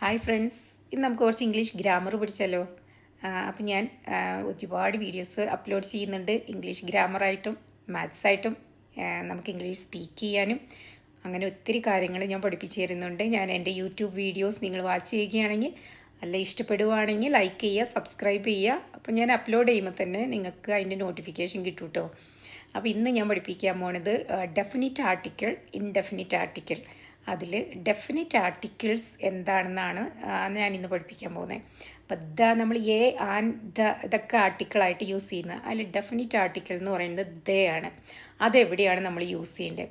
Hi friends, ഇന്ന് നമുക്ക് കുറച്ച് ഇംഗ്ലീഷ് ഗ്രാമർ പഠിച്ചാലോ? അപ്പം ഞാൻ ഒരുപാട് വീഡിയോസ് അപ്ലോഡ് ചെയ്യുന്നുണ്ട്. ഇംഗ്ലീഷ് ഗ്രാമറായിട്ടും മാത്സായിട്ടും നമുക്ക് ഇംഗ്ലീഷ് സ്പീക്ക് ചെയ്യാനും അങ്ങനെ ഒത്തിരി കാര്യങ്ങൾ ഞാൻ പഠിപ്പിച്ചു തരുന്നുണ്ട്. ഞാൻ എൻ്റെ യൂട്യൂബ് വീഡിയോസ് നിങ്ങൾ വാച്ച് ചെയ്യുകയാണെങ്കിൽ അല്ല ഇഷ്ടപ്പെടുവാണെങ്കിൽ ലൈക്ക് ചെയ്യുക, സബ്സ്ക്രൈബ് ചെയ്യുക. അപ്പം ഞാൻ അപ്ലോഡ് ചെയ്യുമ്പോൾ തന്നെ നിങ്ങൾക്ക് അതിൻ്റെ നോട്ടിഫിക്കേഷൻ കിട്ടും കേട്ടോ. അപ്പോൾ ഇന്ന് ഞാൻ പഠിപ്പിക്കാൻ പോണത് ഡെഫിനിറ്റ് ആർട്ടിക്കിൾ, ഇൻഡെഫിനിറ്റ് ആർട്ടിക്കിൾ. അതിൽ ഡെഫിനിറ്റ് ആർട്ടിക്കിൾസ് എന്താണെന്നാണ് ഞാൻ ഇന്ന് പഠിപ്പിക്കാൻ പോകുന്നത്. അപ്പോൾ നമ്മൾ എ ആൻഡ് ഇതൊക്കെ ആർട്ടിക്കിളായിട്ട് യൂസ് ചെയ്യുന്നത്. അതിൽ ഡെഫിനിറ്റ് ആർട്ടിക്കിൾ എന്ന് പറയുന്നത് ദ ആണ്. അതെവിടെയാണ് നമ്മൾ യൂസ് ചെയ്യേണ്ടത്?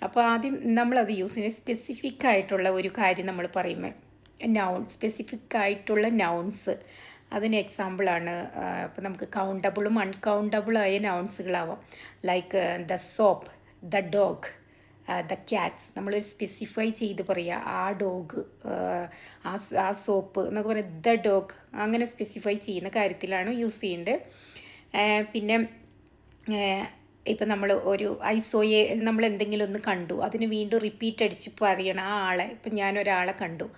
അപ്പോൾ ആദ്യം നമ്മളത് യൂസ് ചെയ്യുന്നത് സ്പെസിഫിക് ആയിട്ടുള്ള ഒരു കാര്യം നമ്മൾ പറയുമ്പോൾ നൗൺ, സ്പെസിഫിക് ആയിട്ടുള്ള നൗൺസ്. അതിന് എക്സാമ്പിളാണ് ഇപ്പോൾ നമുക്ക് കൗണ്ടബിളും അൺകൗണ്ടബിളായ നൗൺസുകളാവാം. Like the soap, the dog, the cats. നമ്മൾ സ്പെസിഫൈ ചെയ്ത് പറയുക ആ ഡോഗ്, ആ സോപ്പ് എന്നൊക്കെ പറയുന്നത് ദ ഡോഗ്. അങ്ങനെ സ്പെസിഫൈ ചെയ്യുന്ന കാര്യത്തിലാണ് യൂസ് ചെയ്യേണ്ടത്. പിന്നെ ഇപ്പം നമ്മൾ ഒരു ഐസോയെ നമ്മൾ എന്തെങ്കിലും ഒന്ന് കണ്ടു, അതിന് വീണ്ടും റിപ്പീറ്റ് അടിച്ച് പറയണം ആ ആളെ. ഇപ്പം ഞാനൊരാളെ കണ്ടു,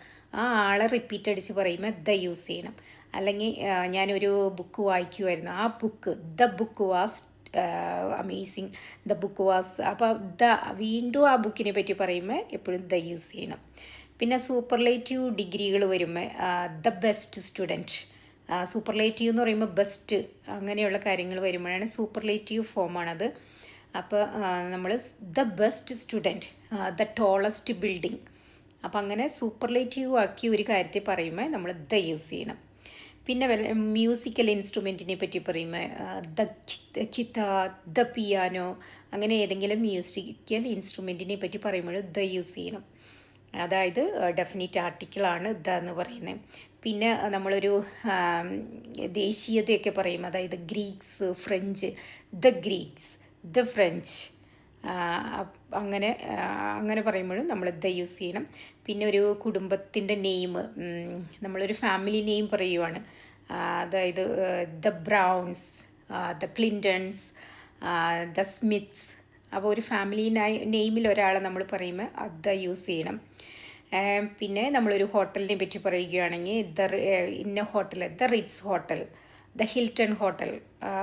ആ ആളെ റിപ്പീറ്റ് അടിച്ച് പറയുമ്പോൾ ദ യൂസ് ചെയ്യണം. അല്ലെങ്കിൽ ഞാനൊരു ബുക്ക് വായിക്കുമായിരുന്നു, ആ book, the book was amazing, the book was. അപ്പോൾ വീണ്ടും ആ ബുക്കിനെ പറ്റി പറയുമ്പോൾ എപ്പോഴും ദ യൂസ് ചെയ്യണം. പിന്നെ സൂപ്പർലേറ്റീവ് ഡിഗ്രികൾ വരുമ്പോൾ ദ ബെസ്റ്റ് സ്റ്റുഡൻറ്റ്. സൂപ്പർലേറ്റീവ് എന്ന് പറയുമ്പോൾ ബെസ്റ്റ്, അങ്ങനെയുള്ള കാര്യങ്ങൾ വരുമ്പോഴാണ് സൂപ്പർലേറ്റീവ് ഫോമാണത്. അപ്പോൾ നമ്മൾ the best student, the tallest building. അപ്പം അങ്ങനെ സൂപ്പർലേറ്റീവ് ആക്കി ഒരു കാര്യത്തെ പറയുമ്പോൾ നമ്മൾ ദ യൂസ് ചെയ്യണം. പിന്നെ മ്യൂസിക്കൽ ഇൻസ്ട്രുമെൻറ്റിനെ പറ്റി പറയുമ്പോൾ ദ ഗിത്താർ, ദ പിയാനോ, അങ്ങനെ ഏതെങ്കിലും മ്യൂസിക്കൽ ഇൻസ്ട്രുമെൻറ്റിനെ പറ്റി പറയുമ്പോൾ ദ യൂസ് ചെയ്യണം. അതായത് ഡെഫിനിറ്റ് ആർട്ടിക്കിളാണ് ദ എന്ന് പറയുന്നത്. പിന്നെ നമ്മളൊരു ദേശീയതയൊക്കെ പറയും, അതായത് Greeks, French, the Greeks, the French, അങ്ങനെ പറയുമ്പോഴും നമ്മൾ ദ യൂസ് ചെയ്യണം. പിന്നെ ഒരു കുടുംബത്തിൻ്റെ നെയിം, നമ്മളൊരു ഫാമിലി നെയിം പറയുവാണ്, അതായത് the Browns, the Clintons, the Smiths. അപ്പോൾ ഒരു ഫാമിലി നെയിമിൽ ഒരാളെ നമ്മൾ പറയുമ്പോൾ ദ യൂസ് ചെയ്യണം. പിന്നെ നമ്മളൊരു ഹോട്ടലിനെ പറ്റി പറയുകയാണെങ്കിൽ ഇന്ന hotel, the Ritz hotel, the Hilton hotel.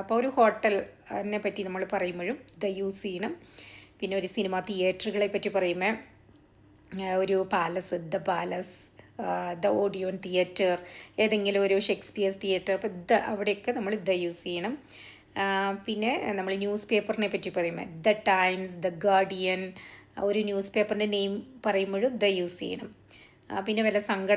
അപ്പോൾ ഒരു ഹോട്ടലിനെ പറ്റി നമ്മൾ പറയുമ്പോഴും ദ യൂസ് ചെയ്യണം. പിന്നെ ഒരു സിനിമ തിയേറ്ററുകളെ പറ്റി പറയുമ്പോൾ ഒരു palace, the palace, the Odeon theatre, ഏതെങ്കിലും ഒരു ഷേക്സ്പിയർ തിയേറ്റർ, അപ്പോൾ അവിടെയൊക്കെ നമ്മൾ ദ യൂസ് ചെയ്യണം. പിന്നെ നമ്മൾ ന്യൂസ് പേപ്പറിനെ പറ്റി പറയുമ്പോൾ ദ ടൈംസ്, ദ ഗാർഡിയൻ, ഒരു ന്യൂസ് പേപ്പറിൻ്റെ നെയിം പറയുമ്പോഴും ദ യൂസ് ചെയ്യണം. പിന്നെ വല്ല